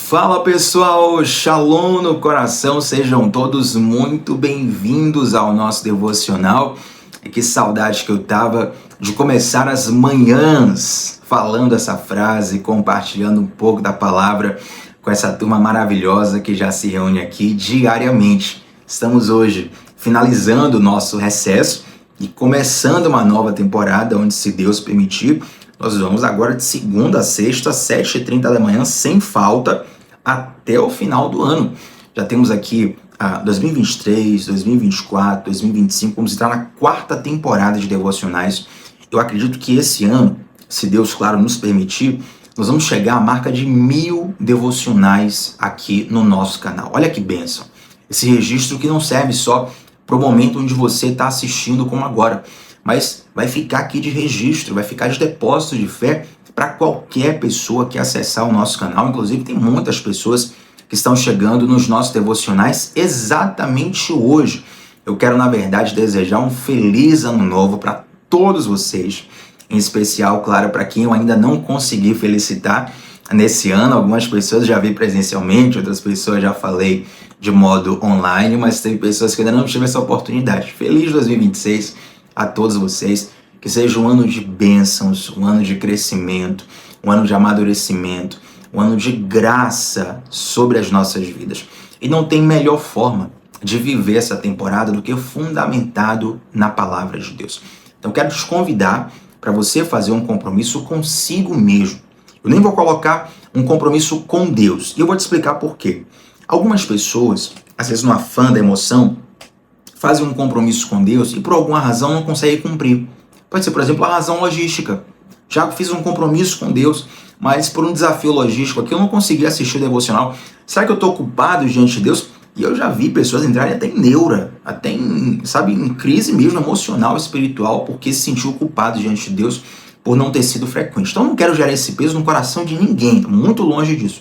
Fala pessoal, Shalom no coração, sejam todos muito bem-vindos ao nosso devocional. Que saudade que eu tava de começar as manhãs falando essa frase, compartilhando um pouco da palavra com essa turma maravilhosa que já se reúne aqui diariamente. Estamos hoje finalizando o nosso recesso e começando uma nova temporada, onde, se Deus permitir, nós vamos agora de segunda a sexta, 7h30 da manhã, sem falta, até o final do ano. Já temos aqui 2023, 2024, 2025, vamos entrar na quarta temporada de devocionais. Eu acredito que esse ano, se Deus, claro, nos permitir, nós vamos chegar à marca de 1000 devocionais aqui no nosso canal. Olha que bênção! Esse registro que não serve só para o momento onde você está assistindo como agora, mas vai ficar aqui de registro, vai ficar de depósito de fé para qualquer pessoa que acessar o nosso canal. Inclusive, tem muitas pessoas que estão chegando nos nossos devocionais exatamente hoje. Eu quero, na verdade, desejar um feliz ano novo para todos vocês, em especial, claro, para quem eu ainda não consegui felicitar nesse ano. Algumas pessoas já vi presencialmente, outras pessoas já falei de modo online, mas tem pessoas que ainda não tiveram essa oportunidade. Feliz 2026 a todos vocês. Que seja um ano de bênçãos, um ano de crescimento, um ano de amadurecimento, um ano de graça sobre as nossas vidas. E não tem melhor forma de viver essa temporada do que fundamentado na palavra de Deus. Então quero te convidar para você fazer um compromisso consigo mesmo. Eu nem vou colocar um compromisso com Deus. E eu vou te explicar por quê. Algumas pessoas, às vezes no afã da emoção, fazem um compromisso com Deus e por alguma razão não conseguem cumprir. Pode ser, por exemplo, a razão logística. Já fiz um compromisso com Deus, mas por um desafio logístico aqui eu não consegui assistir o devocional. Será que eu estou culpado diante de Deus? E eu já vi pessoas entrarem até em neura, até em crise mesmo emocional, espiritual, porque se sentiu culpado diante de Deus por não ter sido frequente. Então eu não quero gerar esse peso no coração de ninguém, muito longe disso.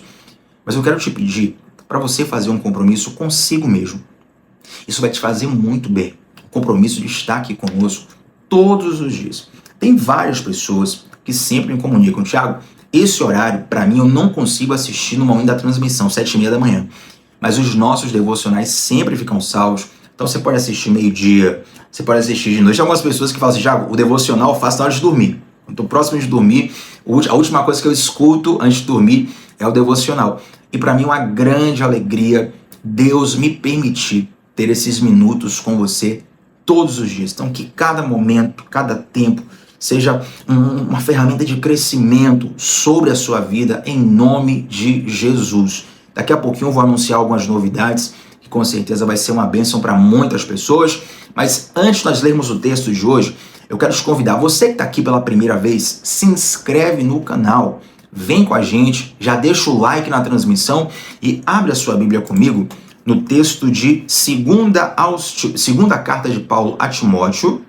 Mas eu quero te pedir para você fazer um compromisso consigo mesmo. Isso vai te fazer muito bem. O compromisso de estar aqui conosco todos os dias. Tem várias pessoas que sempre me comunicam: Thiago, esse horário, para mim, eu não consigo assistir no momento da transmissão, 7h30 da manhã. Mas os nossos devocionais sempre ficam salvos. Então você pode assistir meio-dia, você pode assistir de noite. Tem algumas pessoas que falam assim: Thiago, o devocional eu faço na hora de dormir. Estou próximo de dormir, a última coisa que eu escuto antes de dormir é o devocional. E para mim é uma grande alegria Deus me permitir ter esses minutos com você todos os dias. Então que cada momento, cada tempo seja uma ferramenta de crescimento sobre a sua vida, em nome de Jesus. Daqui a pouquinho eu vou anunciar algumas novidades que com certeza vai ser uma bênção para muitas pessoas. Mas antes de nós lermos o texto de hoje, eu quero te convidar, você que está aqui pela primeira vez, se inscreve no canal, vem com a gente, já deixa o like na transmissão e abre a sua Bíblia comigo no texto de segunda carta de Paulo a Timóteo,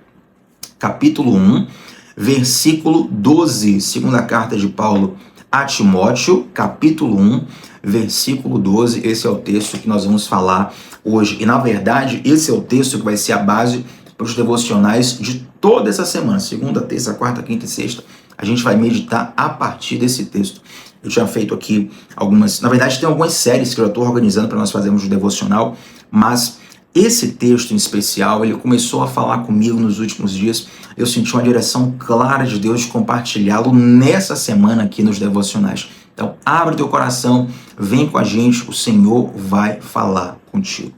capítulo 1, versículo 12. Segunda carta de Paulo a Timóteo, capítulo 1, versículo 12. Esse é o texto que nós vamos falar hoje. E, na verdade, esse é o texto que vai ser a base para os devocionais de toda essa semana. Segunda, terça, quarta, quinta e sexta. A gente vai meditar a partir desse texto. Eu tinha feito aqui algumas... Na verdade, tem algumas séries que eu estou organizando para nós fazermos o devocional, mas esse texto em especial, ele começou a falar comigo nos últimos dias. Eu senti uma direção clara de Deus de compartilhá-lo nessa semana aqui nos devocionais. Então, abre teu coração, vem com a gente, o Senhor vai falar contigo.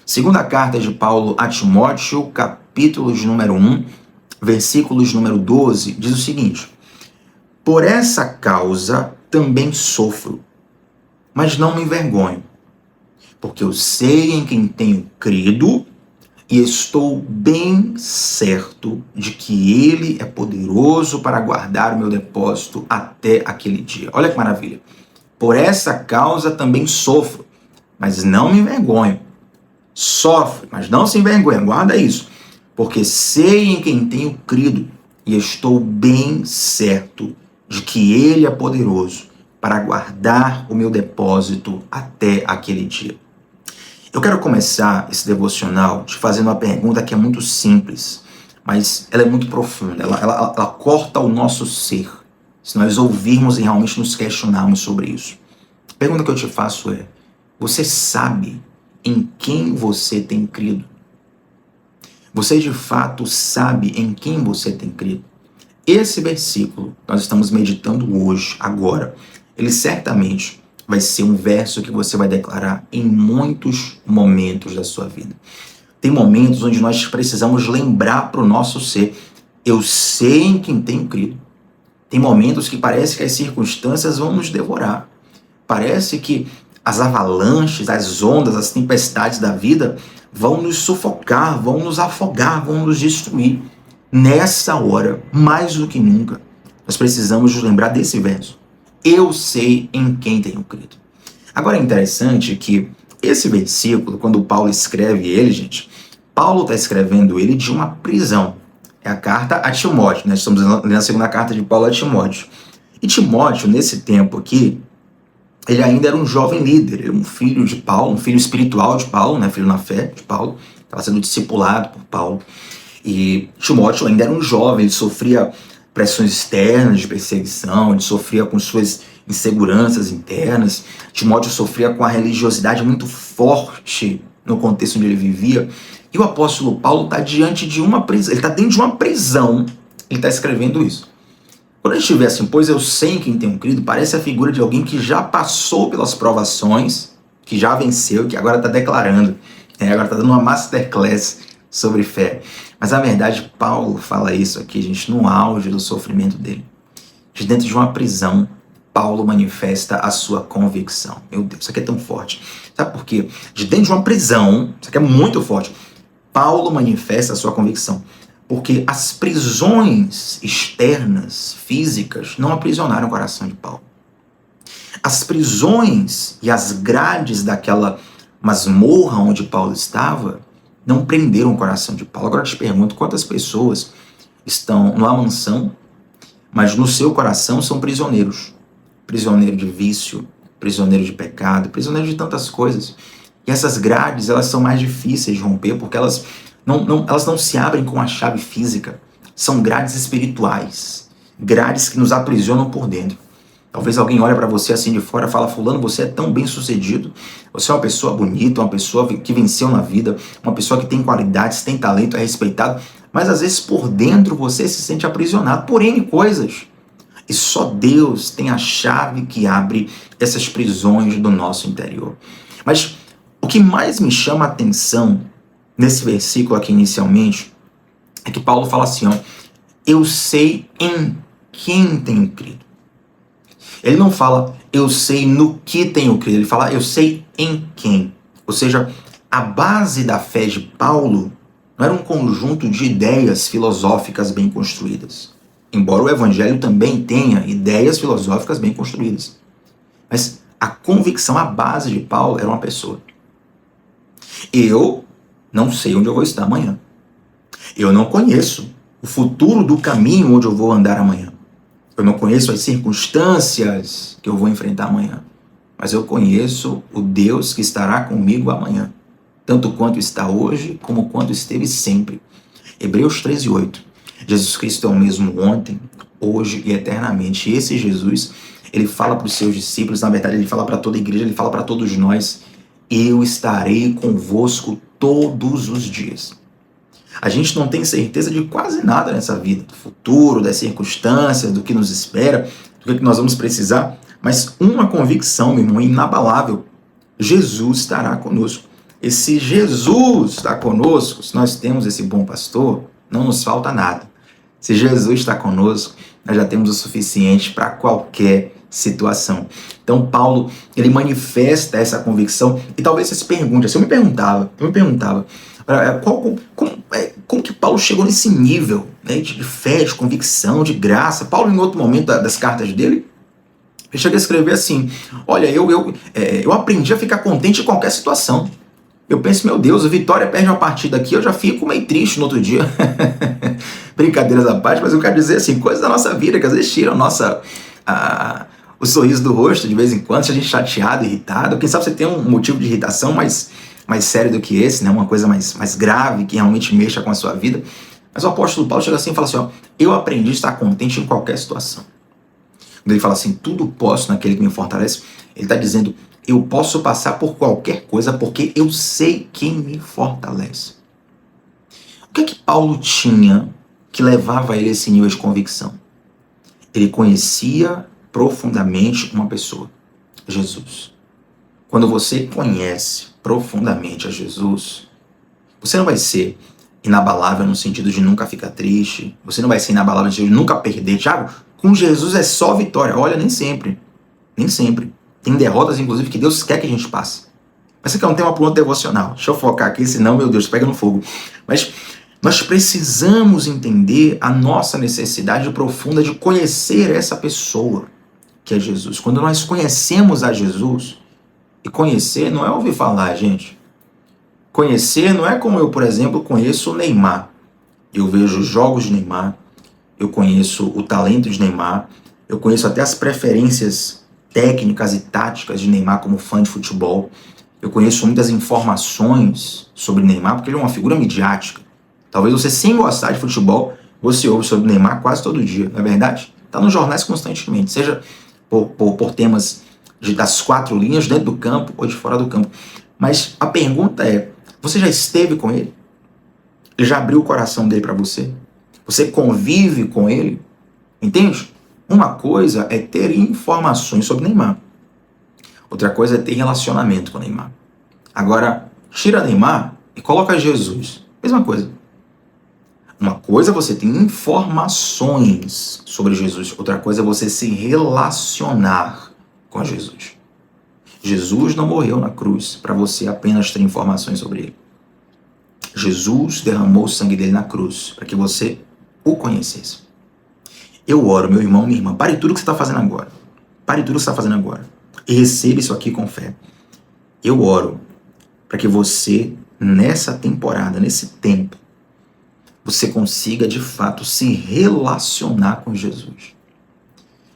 Segunda carta de Paulo a Timóteo, capítulo de número 1, versículos número 12, diz o seguinte: por essa causa também sofro, mas não me envergonho, porque eu sei em quem tenho crido e estou bem certo de que Ele é poderoso para guardar o meu depósito até aquele dia. Olha que maravilha. Por essa causa também sofro, mas não me envergonho. Sofre, mas não se envergonha. Guarda isso. Porque sei em quem tenho crido e estou bem certo de que Ele é poderoso para guardar o meu depósito até aquele dia. Eu quero começar esse devocional te fazendo uma pergunta que é muito simples, mas ela é muito profunda, ela corta o nosso ser, se nós ouvirmos e realmente nos questionarmos sobre isso. A pergunta que eu te faço é: você sabe em quem você tem crido? Você de fato sabe em quem você tem crido? Esse versículo que nós estamos meditando hoje, agora, ele certamente vai ser um verso que você vai declarar em muitos momentos da sua vida. Tem momentos onde nós precisamos lembrar para o nosso ser: eu sei em quem tenho crido. Tem momentos que parece que as circunstâncias vão nos devorar. Parece que as avalanches, as ondas, as tempestades da vida vão nos sufocar, vão nos afogar, vão nos destruir. Nessa hora, mais do que nunca, nós precisamos nos lembrar desse verso: eu sei em quem tenho crido. Agora é interessante que esse versículo, quando Paulo escreve ele, gente, Paulo está escrevendo ele de uma prisão. É a carta a Timóteo, né? Estamos lendo a segunda carta de Paulo a Timóteo. E Timóteo, nesse tempo aqui, ele ainda era um jovem líder, ele era um filho de Paulo, um filho espiritual de Paulo, né? Filho na fé de Paulo, estava sendo discipulado por Paulo. E Timóteo ainda era um jovem, ele sofria pressões externas de perseguição, ele sofria com suas inseguranças internas. Timóteo sofria com a religiosidade muito forte no contexto onde ele vivia. E o apóstolo Paulo está diante de uma prisão, ele está dentro de uma prisão, ele está escrevendo isso. Quando a gente vê assim: pois eu sei em quem tenho crido, parece a figura de alguém que já passou pelas provações, que já venceu, que agora está declarando, agora está dando uma masterclass sobre fé. Mas na verdade Paulo fala isso aqui, gente, no auge do sofrimento dele. De dentro de uma prisão, Paulo manifesta a sua convicção. Meu Deus, isso aqui é tão forte. Sabe por quê? De dentro de uma prisão, isso aqui é muito forte, Paulo manifesta a sua convicção. Porque as prisões externas, físicas, não aprisionaram o coração de Paulo. As prisões e as grades daquela masmorra onde Paulo estava não prenderam o coração de Paulo. Agora eu te pergunto: quantas pessoas estão numa mansão, mas no seu coração são prisioneiros? Prisioneiro de vício, prisioneiro de pecado, prisioneiro de tantas coisas. E essas grades, elas são mais difíceis de romper, porque elas não se abrem com a chave física. São grades espirituais, grades que nos aprisionam por dentro. Talvez alguém olhe para você assim de fora e fala: fulano, você é tão bem sucedido, você é uma pessoa bonita, uma pessoa que venceu na vida, uma pessoa que tem qualidades, tem talento, é respeitado, mas às vezes por dentro você se sente aprisionado por N coisas. E só Deus tem a chave que abre essas prisões do nosso interior. Mas o que mais me chama a atenção nesse versículo aqui inicialmente é que Paulo fala assim: ó, eu sei em quem tenho crido. Ele não fala eu sei no que tenho crido, ele fala eu sei em quem. Ou seja, a base da fé de Paulo não era um conjunto de ideias filosóficas bem construídas. Embora o evangelho também tenha ideias filosóficas bem construídas. Mas a convicção, a base de Paulo era uma pessoa. Eu não sei onde eu vou estar amanhã. Eu não conheço o futuro do caminho onde eu vou andar amanhã. Eu não conheço as circunstâncias que eu vou enfrentar amanhã. Mas eu conheço o Deus que estará comigo amanhã. Tanto quanto está hoje, como quanto esteve sempre. Hebreus 13:8. Jesus Cristo é o mesmo ontem, hoje e eternamente. E esse Jesus, ele fala para os seus discípulos, na verdade ele fala para toda a igreja, ele fala para todos nós: eu estarei convosco todos os dias. A gente não tem certeza de quase nada nessa vida, do futuro, das circunstâncias, do que nos espera, do que nós vamos precisar, mas uma convicção, meu irmão, inabalável: Jesus estará conosco. E se Jesus está conosco, se nós temos esse bom pastor, não nos falta nada. Se Jesus está conosco, nós já temos o suficiente para qualquer situação. Então Paulo, ele manifesta essa convicção. E talvez você se pergunte, assim, eu me perguntava, como que Paulo chegou nesse nível, né, de fé, de convicção, de graça? Paulo, em outro momento das cartas dele, ele chega a escrever assim: olha, eu aprendi a ficar contente em qualquer situação. Eu penso, meu Deus, o Vitória perde uma partida aqui, eu já fico meio triste no outro dia. Brincadeiras à parte, mas eu quero dizer assim, coisas da nossa vida que às vezes tiram o sorriso do rosto de vez em quando, se a gente chateado, irritado. Quem sabe você tem um motivo de irritação mais sério do que esse, né? Uma coisa mais grave que realmente mexa com a sua vida. Mas o apóstolo Paulo chega assim e fala assim: ó, eu aprendi a estar contente em qualquer situação. Quando ele fala assim, tudo posso naquele que me fortalece, Ele está dizendo, eu posso passar por qualquer coisa porque eu sei quem me fortalece. O que é que Paulo tinha que levava ele a esse nível de convicção? Ele conhecia profundamente uma pessoa, Jesus. Quando você conhece profundamente a Jesus, você não vai ser inabalável no sentido de nunca ficar triste, você não vai ser inabalável no sentido de nunca perder. Thiago, com Jesus é só vitória. Olha, nem sempre. Nem sempre. Tem derrotas, inclusive, que Deus quer que a gente passe. Mas isso aqui é um tema para um outro devocional. Deixa eu focar aqui, senão, meu Deus, pega no fogo. Mas nós precisamos entender a nossa necessidade profunda de conhecer essa pessoa, que é Jesus. Quando nós conhecemos a Jesus, e conhecer não é ouvir falar, gente. Conhecer não é como eu, por exemplo, conheço o Neymar. Eu vejo os jogos de Neymar, eu conheço o talento de Neymar, eu conheço até as preferências técnicas e táticas de Neymar como fã de futebol. Eu conheço muitas informações sobre Neymar, porque ele é uma figura midiática. Talvez você, sem gostar de futebol, você ouve sobre Neymar quase todo dia, não é verdade? Está nos jornais constantemente, seja por temas das quatro linhas, dentro do campo ou de fora do campo. Mas a pergunta é, você já esteve com ele? Ele já abriu o coração dele para você? Você convive com ele? Entende? Uma coisa é ter informações sobre Neymar. Outra coisa é ter relacionamento com Neymar. Agora, tira Neymar e coloca Jesus. Mesma coisa. Uma coisa é você ter informações sobre Jesus. Outra coisa é você se relacionar com Jesus. Jesus não morreu na cruz para você apenas ter informações sobre ele. Jesus derramou o sangue dele na cruz para que você o conhecesse. Eu oro, meu irmão, minha irmã, pare tudo que você está fazendo agora. Pare tudo que você está fazendo agora. E receba isso aqui com fé. Eu oro para que você, nessa temporada, nesse tempo, você consiga de fato se relacionar com Jesus.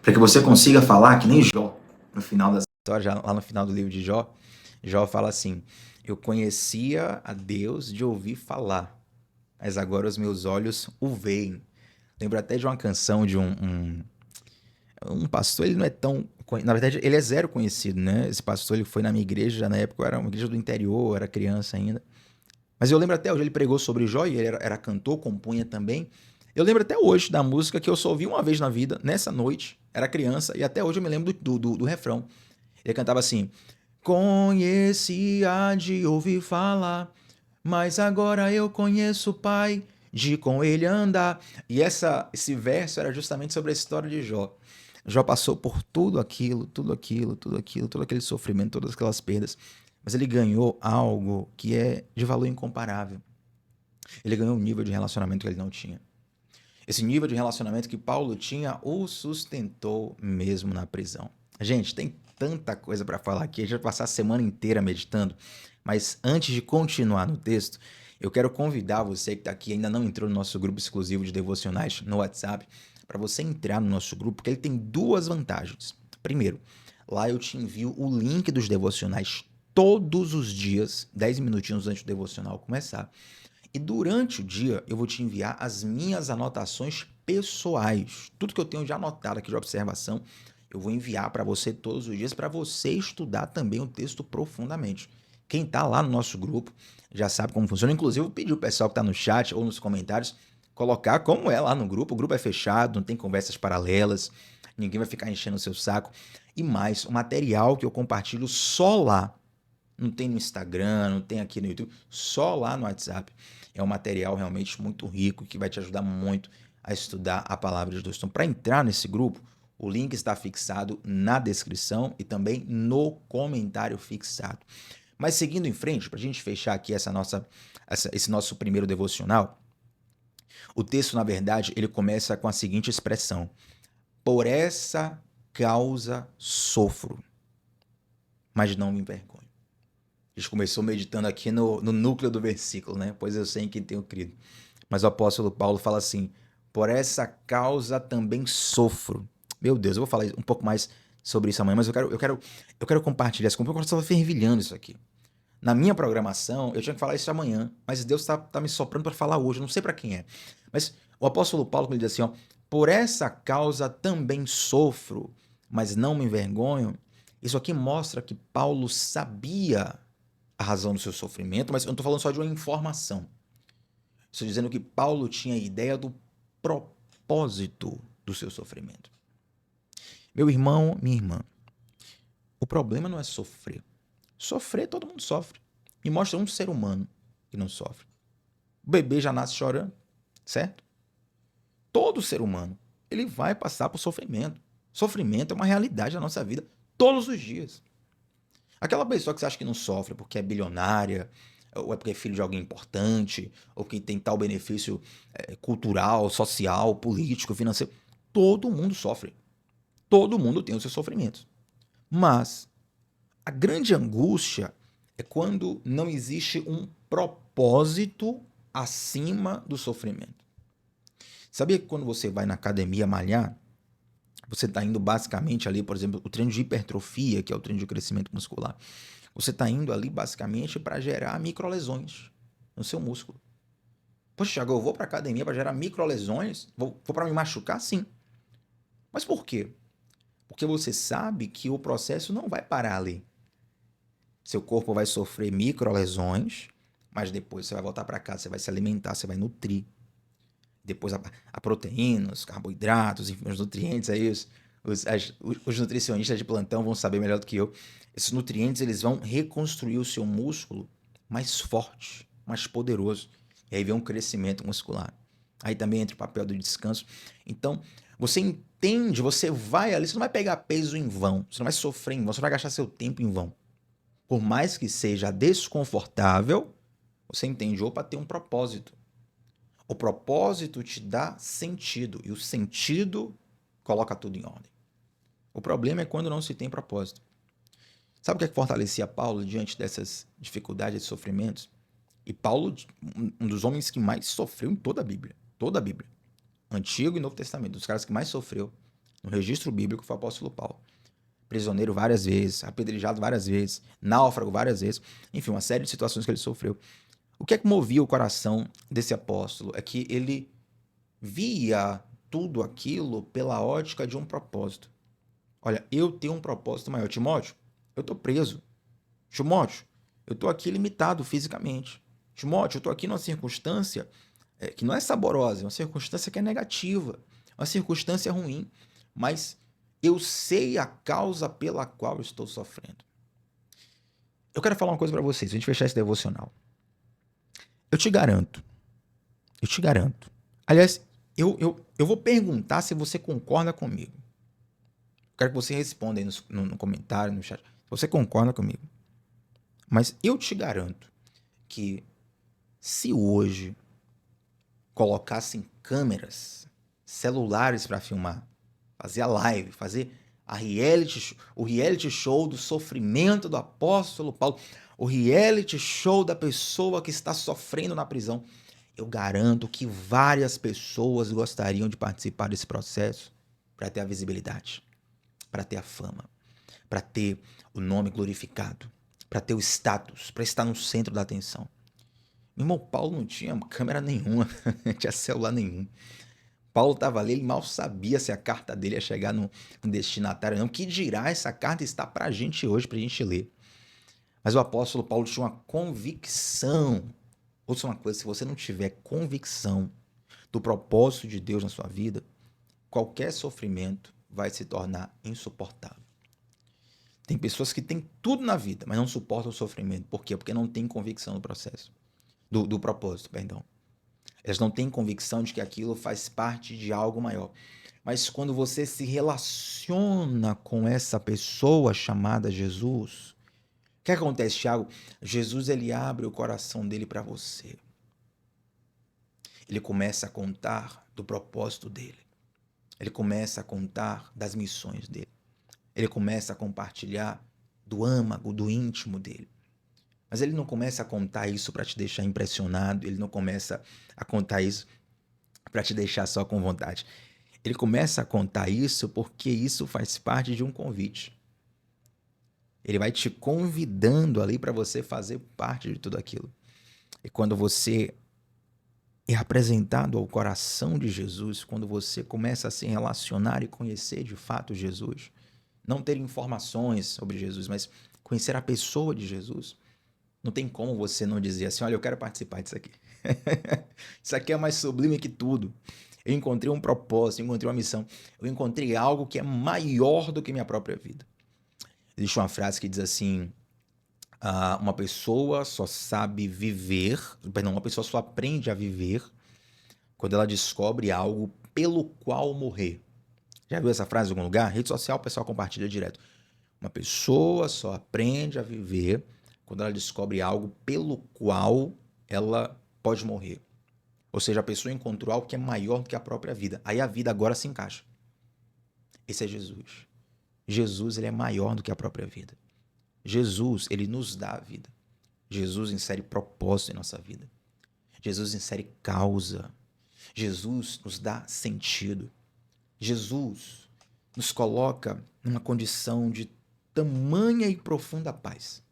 Para que você consiga falar que nem Jó, no final da história, lá no final do livro de Jó, Jó fala assim: eu conhecia a Deus de ouvir falar, mas agora os meus olhos o veem. Lembro até de uma canção de um pastor, ele não é tão... Na verdade, ele é zero conhecido, né? Esse pastor, ele foi na minha igreja, já na época eu era uma igreja do interior, era criança ainda. Mas eu lembro até hoje, ele pregou sobre Jó, e ele era cantor, compunha também. Eu lembro até hoje da música que eu só ouvi uma vez na vida, nessa noite, era criança, e até hoje eu me lembro do refrão. Ele cantava assim: conhecia de ouvir falar, mas agora eu conheço o Pai, de com ele andar. E esse verso era justamente sobre a história de Jó. Jó passou por tudo aquilo, todo aquele sofrimento, todas aquelas perdas, mas ele ganhou algo que é de valor incomparável. Ele ganhou um nível de relacionamento que ele não tinha. Esse nível de relacionamento que Paulo tinha o sustentou mesmo na prisão. Gente, tem tanta coisa para falar aqui, a gente vai passar a semana inteira meditando, mas antes de continuar no texto, eu quero convidar você que está aqui e ainda não entrou no nosso grupo exclusivo de devocionais no WhatsApp, para você entrar no nosso grupo, porque ele tem duas vantagens. Primeiro, lá eu te envio o link dos devocionais todos os dias, 10 minutinhos antes do devocional começar. E durante o dia eu vou te enviar as minhas anotações pessoais. Tudo que eu tenho já anotado aqui de observação, eu vou enviar para você todos os dias para você estudar também o texto profundamente. Quem está lá no nosso grupo já sabe como funciona. Inclusive, eu pedi o pessoal que está no chat ou nos comentários colocar como é lá no grupo. O grupo é fechado, não tem conversas paralelas, ninguém vai ficar enchendo o seu saco. E mais, o material que eu compartilho só lá, não tem no Instagram, não tem aqui no YouTube, só lá no WhatsApp. É um material realmente muito rico que vai te ajudar muito a estudar a palavra de Deus. Então, para entrar nesse grupo, o link está fixado na descrição e também no comentário fixado. Mas seguindo em frente, para a gente fechar aqui esse nosso primeiro devocional, o texto, na verdade, ele começa com a seguinte expressão: por essa causa sofro, mas não me envergonho. A gente começou meditando aqui no núcleo do versículo, né? Pois eu sei em quem tenho crido. Mas o apóstolo Paulo fala assim: por essa causa também sofro. Meu Deus, eu vou falar um pouco mais sobre isso amanhã, mas eu quero compartilhar isso com você. Eu estava fervilhando isso aqui. Na minha programação, eu tinha que falar isso amanhã, mas Deus tá me soprando para falar hoje, eu não sei para quem é. Mas o apóstolo Paulo, quando ele diz assim, ó, por essa causa também sofro, mas não me envergonho, Isso aqui mostra que Paulo sabia a razão do seu sofrimento, mas eu não estou falando só de uma informação. Estou dizendo que Paulo tinha a ideia do propósito do seu sofrimento. Meu irmão, minha irmã, o problema não é sofrer. Sofrer, todo mundo sofre. Me mostra um ser humano que não sofre. O bebê já nasce chorando, certo? Todo ser humano, ele vai passar por sofrimento. Sofrimento é uma realidade da nossa vida todos os dias. Aquela pessoa que você acha que não sofre porque é bilionária, ou é porque é filho de alguém importante, ou que tem tal benefício cultural, social, político, financeiro, todo mundo sofre. Todo mundo tem os seus sofrimentos. Mas a grande angústia é quando não existe um propósito acima do sofrimento. Sabia que quando você vai na academia malhar, você está indo basicamente ali, por exemplo, o treino de hipertrofia, que é o treino de crescimento muscular. Você está indo ali basicamente para gerar microlesões no seu músculo. Poxa, Thiago, eu vou para academia para gerar microlesões? Vou para me machucar? Sim. Mas por quê? Porque você sabe que o processo não vai parar ali. Seu corpo vai sofrer microlesões, mas depois você vai voltar para casa, você vai se alimentar, você vai nutrir. Depois a proteína, os carboidratos, enfim, os nutrientes aí, os nutricionistas de plantão vão saber melhor do que eu. Esses nutrientes eles vão reconstruir o seu músculo mais forte, mais poderoso. E aí vem um crescimento muscular. Aí também entra o papel do descanso. Então, você entende, você vai ali, você não vai pegar peso em vão, você não vai sofrer em vão, você não vai gastar seu tempo em vão. Por mais que seja desconfortável, você entende, opa, tem um propósito. O propósito te dá sentido e o sentido coloca tudo em ordem. O problema é quando não se tem propósito. Sabe o que é que fortalecia Paulo diante dessas dificuldades e sofrimentos? E Paulo, um dos homens que mais sofreu em toda a Bíblia, Antigo e Novo Testamento, dos caras que mais sofreu no registro bíblico foi o apóstolo Paulo. Prisioneiro várias vezes, apedrejado várias vezes, náufrago várias vezes, enfim, uma série de situações que ele sofreu. O que é que movia o coração desse apóstolo? É que ele via tudo aquilo pela ótica de um propósito. Olha, eu tenho um propósito maior. Timóteo, eu estou preso. Timóteo, eu estou aqui limitado fisicamente. Timóteo, eu estou aqui numa circunstância que não é saborosa, é uma circunstância que é negativa, uma circunstância ruim, mas eu sei a causa pela qual eu estou sofrendo. Eu quero falar uma coisa para vocês, a gente fechar esse devocional. Eu te garanto, eu te garanto. Aliás, eu vou perguntar se você concorda comigo. Quero que você responda aí no comentário, no chat. Se você concorda comigo. Mas eu te garanto que se hoje colocassem câmeras, celulares para filmar, fazer a live, fazer o reality show do sofrimento do apóstolo Paulo, o reality show da pessoa que está sofrendo na prisão, eu garanto que várias pessoas gostariam de participar desse processo para ter a visibilidade, para ter a fama, para ter o nome glorificado, para ter o status, para estar no centro da atenção. Meu irmão, Paulo não tinha câmera nenhuma, não tinha celular nenhum. Paulo estava ali, ele mal sabia se a carta dele ia chegar no destinatário, não. Que dirá, essa carta está para a gente hoje, para a gente ler. Mas o apóstolo Paulo tinha uma convicção. Ouça uma coisa, se você não tiver convicção do propósito de Deus na sua vida, qualquer sofrimento vai se tornar insuportável. Tem pessoas que têm tudo na vida, mas não suportam o sofrimento. Por quê? Porque não têm convicção do processo, do propósito, perdão. Elas não têm convicção de que aquilo faz parte de algo maior. Mas quando você se relaciona com essa pessoa chamada Jesus, o que acontece, Thiago? Jesus ele abre o coração dele para você. Ele começa a contar do propósito dele. Ele começa a contar das missões dele. Ele começa a compartilhar do âmago, do íntimo dele. Mas ele não começa a contar isso para te deixar impressionado, ele não começa a contar isso para te deixar só com vontade. Ele começa a contar isso porque isso faz parte de um convite. Ele vai te convidando ali para você fazer parte de tudo aquilo. E quando você é apresentado ao coração de Jesus, quando você começa a se relacionar e conhecer de fato Jesus, não ter informações sobre Jesus, mas conhecer a pessoa de Jesus, não tem como você não dizer assim, olha, eu quero participar disso aqui. Isso aqui é mais sublime que tudo. Eu encontrei um propósito, eu encontrei uma missão, eu encontrei algo que é maior do que minha própria vida. Existe uma frase que diz assim, uma pessoa só sabe viver, perdão, uma pessoa só aprende a viver quando ela descobre algo pelo qual morrer. Já viu essa frase em algum lugar? Rede social, o pessoal compartilha direto. Uma pessoa só aprende a viver quando ela descobre algo pelo qual ela pode morrer. Ou seja, a pessoa encontrou algo que é maior do que a própria vida. Aí a vida agora se encaixa. Esse é Jesus. Jesus, ele é maior do que a própria vida. Jesus, ele nos dá a vida. Jesus insere propósito em nossa vida. Jesus insere causa. Jesus nos dá sentido. Jesus nos coloca numa condição de tamanha e profunda paz,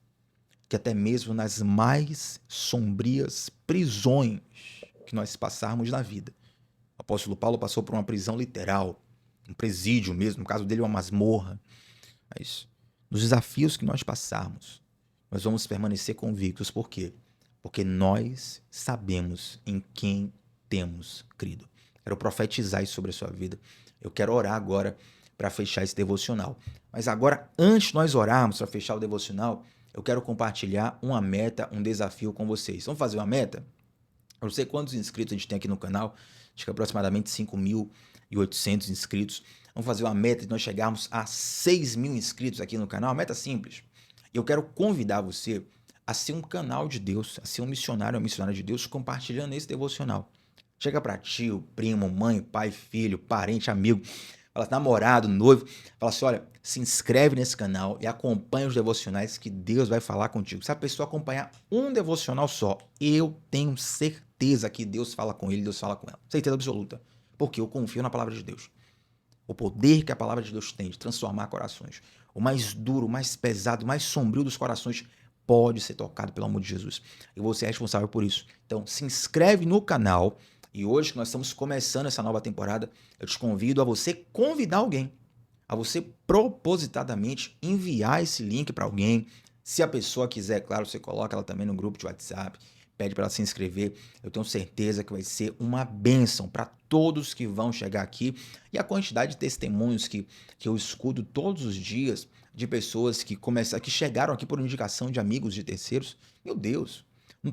que até mesmo nas mais sombrias prisões que nós passarmos na vida. O apóstolo Paulo passou por uma prisão literal, um presídio mesmo, no caso dele uma masmorra. Mas nos desafios que nós passarmos, nós vamos permanecer convictos. Por quê? Porque nós sabemos em quem temos crido. Quero profetizar isso sobre a sua vida. Eu quero orar agora para fechar esse devocional. Mas agora, antes de nós orarmos para fechar o devocional, eu quero compartilhar uma meta, um desafio com vocês. Vamos fazer uma meta? Eu não sei quantos inscritos a gente tem aqui no canal, acho que aproximadamente 5.800 inscritos. Vamos fazer uma meta de nós chegarmos a 6.000 inscritos aqui no canal, uma meta simples. Eu quero convidar você a ser um canal de Deus, a ser um missionário ou missionária de Deus compartilhando esse devocional. Chega para tio, primo, mãe, pai, filho, parente, amigo, fala namorado, noivo, fala assim, olha, se inscreve nesse canal e acompanha os devocionais que Deus vai falar contigo. Se a pessoa acompanhar um devocional só, eu tenho certeza que Deus fala com ele, Deus fala com ela. Certeza absoluta. Porque eu confio na palavra de Deus. O poder que a palavra de Deus tem de transformar corações. O mais duro, o mais pesado, o mais sombrio dos corações pode ser tocado pelo amor de Jesus. E você é responsável por isso. Então, se inscreve no canal. E hoje que nós estamos começando essa nova temporada, eu te convido a você convidar alguém. A você propositadamente enviar esse link para alguém. Se a pessoa quiser, claro, você coloca ela também no grupo de WhatsApp. Pede para ela se inscrever. Eu tenho certeza que vai ser uma bênção para todos que vão chegar aqui. E a quantidade de testemunhos que eu escuto todos os dias de pessoas que chegaram aqui por indicação de amigos, de terceiros. Meu Deus, não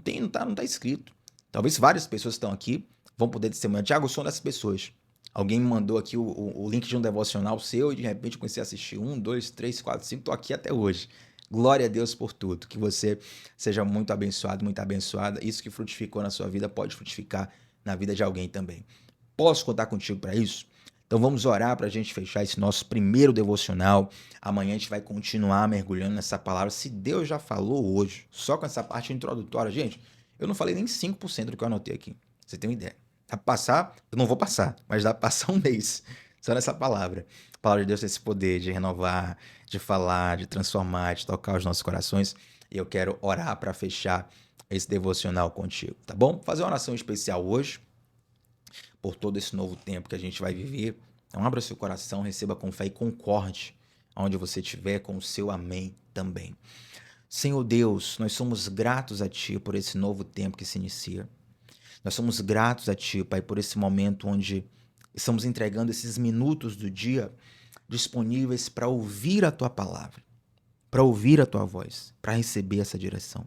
tá escrito. Talvez várias pessoas que estão aqui vão poder testemunhar. Tiago, eu sou uma dessas pessoas. Alguém me mandou aqui o link de um devocional seu e de repente eu comecei a assistir 1, 2, 3, 4, 5, estou aqui até hoje. Glória a Deus por tudo. Que você seja muito abençoado, muito abençoada. Isso que frutificou na sua vida pode frutificar na vida de alguém também. Posso contar contigo para isso? Então vamos orar para a gente fechar esse nosso primeiro devocional. Amanhã a gente vai continuar mergulhando nessa palavra. Se Deus já falou hoje, só com essa parte introdutória, gente, eu não falei nem 5% do que eu anotei aqui. Você tem uma ideia. Dá pra passar? Eu não vou passar, mas dá pra passar um mês só nessa palavra. A palavra de Deus tem esse poder de renovar, de falar, de transformar, de tocar os nossos corações. E eu quero orar para fechar esse devocional contigo, tá bom? Fazer uma oração especial hoje, por todo esse novo tempo que a gente vai viver. Então abra seu coração, receba com fé e concorde onde você estiver com o seu amém também. Senhor Deus, nós somos gratos a Ti por esse novo tempo que se inicia. Nós somos gratos a Ti, Pai, por esse momento onde estamos entregando esses minutos do dia disponíveis para ouvir a Tua palavra, para ouvir a Tua voz, para receber essa direção.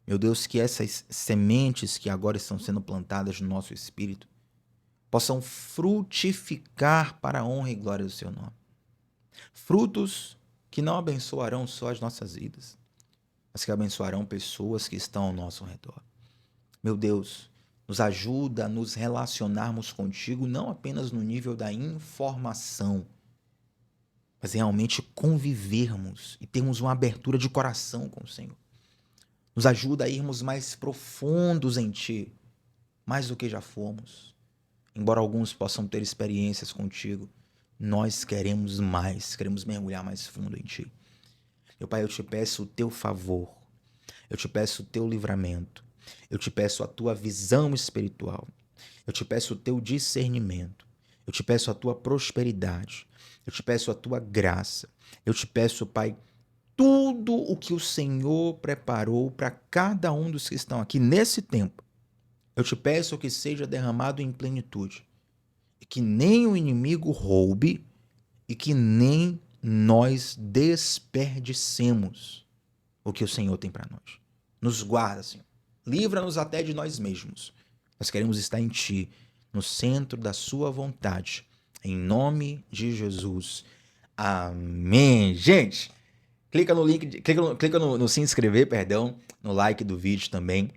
Meu Deus, que essas sementes que agora estão sendo plantadas no nosso espírito possam frutificar para a honra e glória do Seu nome. Frutos que não abençoarão só as nossas vidas, mas que abençoarão pessoas que estão ao nosso redor. Meu Deus, nos ajuda a nos relacionarmos contigo não apenas no nível da informação, mas realmente convivermos e termos uma abertura de coração com o Senhor. Nos ajuda a irmos mais profundos em Ti, mais do que já fomos. Embora alguns possam ter experiências contigo, nós queremos mais, queremos mergulhar mais fundo em Ti. Meu Pai, eu te peço o Teu favor, eu te peço o Teu livramento, eu te peço a Tua visão espiritual, eu te peço o Teu discernimento, Eu te peço a tua prosperidade. Eu te peço a tua graça. Eu te peço, Pai, tudo o que o Senhor preparou para cada um dos que estão aqui nesse tempo. Eu te peço que seja derramado em plenitude. E que nem o inimigo roube e que nem nós desperdicemos o que o Senhor tem para nós. Nos guarda, Senhor. Livra-nos até de nós mesmos. Nós queremos estar em Ti, no centro da Sua vontade. Em nome de Jesus. Amém. Gente, clica no link, clica no se inscrever, perdão, no like do vídeo também.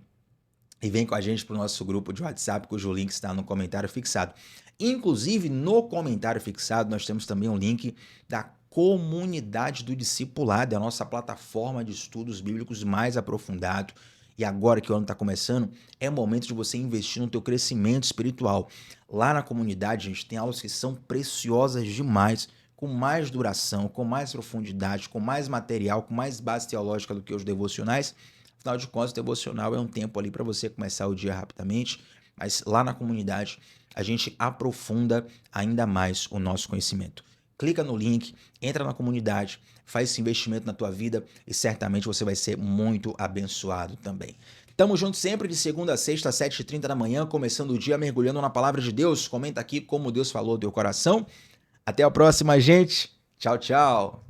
E vem com a gente para o nosso grupo de WhatsApp, cujo link está no comentário fixado. Inclusive, no comentário fixado, nós temos também um link da Comunidade do Discipulado, a nossa plataforma de estudos bíblicos mais aprofundado. E agora que o ano está começando, é momento de você investir no teu crescimento espiritual. Lá na comunidade, a gente tem aulas que são preciosas demais, com mais duração, com mais profundidade, com mais material, com mais base teológica do que os devocionais. Afinal de contas, o devocional é um tempo ali para você começar o dia rapidamente, mas lá na comunidade a gente aprofunda ainda mais o nosso conhecimento. Clica no link, entra na comunidade, faz esse investimento na tua vida e certamente você vai ser muito abençoado também. Tamo junto sempre de segunda a sexta, às 7h30 da manhã, começando o dia mergulhando na palavra de Deus. Comenta aqui como Deus falou do teu coração. Até a próxima, gente. Tchau, tchau.